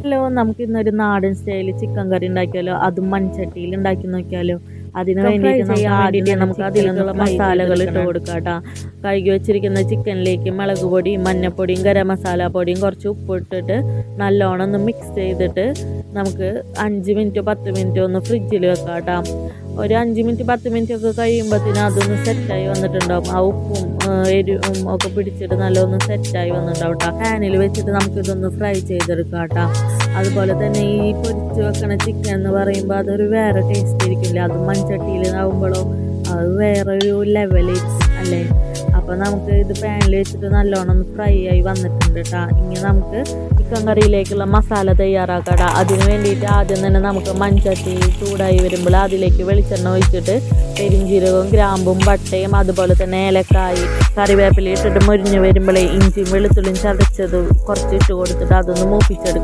Hello, നമുക്ക് ഇന്നൊരു നാടൻ സ്റ്റൈലിൽ ചിക്കൻ കറി ഉണ്ടാക്കിയാലോ? അതും മൺചട്ടിയിൽ ഉണ്ടാക്കി നോക്കിയാലോ? അതിന് വേണ്ടിയിട്ട് നമുക്ക് അതിലുള്ള മസാലകൾ ഇട്ട് കൊടുക്കാം കേട്ടോ. കഴുകി വെച്ചിരിക്കുന്ന ചിക്കനിലേക്ക് മുളക് പൊടിയും മഞ്ഞൾപ്പൊടിയും ഗരം മസാല പൊടിയും കുറച്ച് ഉപ്പ് ഇട്ടിട്ട് നല്ലോണം ഒന്ന് മിക്സ് ചെയ്തിട്ട് നമുക്ക് 5 മിനിറ്റോ 10 മിനിറ്റോ ഒന്ന് ഫ്രിഡ്ജിൽ വെക്കാം കേട്ടോ. ഒരു 5 മിനിറ്റ് 10 മിനിറ്റ് ഒക്കെ കഴിയുമ്പോഴത്തേനും അതൊന്ന് സെറ്റായി വന്നിട്ടുണ്ടാവും. ആ ഉപ്പും എരിവും ഒക്കെ പിടിച്ചിട്ട് നല്ലൊന്ന് സെറ്റായി വന്നിട്ടുണ്ടാവും കേട്ടോ. പാനിൽ വെച്ചിട്ട് നമുക്കിതൊന്ന് ഫ്രൈ ചെയ്തെടുക്കാം കേട്ടോ. അതുപോലെ തന്നെ ഈ പൊരിച്ച് വെക്കണ ചിക്കൻ എന്ന് പറയുമ്പോൾ അതൊരു വേറെ ടേസ്റ്റ് ഇരിക്കില്ല. അത് മൺചട്ടിയിൽ ആവുമ്പോഴോ അത് വേറൊരു ലെവലിൽ അല്ലേ. അപ്പോൾ നമുക്ക് ഇത് പാനിൽ വെച്ചിട്ട് നല്ലോണം ഒന്ന് ഫ്രൈ ആയി വന്നിട്ടുണ്ട് കേട്ടോ. ഇനി നമുക്ക് ചിക്കൻ കറിയിലേക്കുള്ള മസാല തയ്യാറാക്കാം. അതിന് വേണ്ടിയിട്ട് ആദ്യം തന്നെ നമുക്ക് മൺചട്ടി ചൂടായി വരുമ്പോൾ അതിലേക്ക് വെളിച്ചെണ്ണ ഒഴിച്ചിട്ട് പെരിഞ്ചീരകവും ഗ്രാമ്പും പട്ടയും അതുപോലെ തന്നെ ഏലക്കായി കറിവേപ്പില ഇട്ടിട്ട് മുരിഞ്ഞ് വരുമ്പോഴേ ഇഞ്ചിയും വെളുത്തുള്ളിയും ചതച്ചത് കുറച്ച് ഇട്ട് കൊടുത്തിട്ട് അതൊന്ന് മൂപ്പിച്ചെടുക്കും.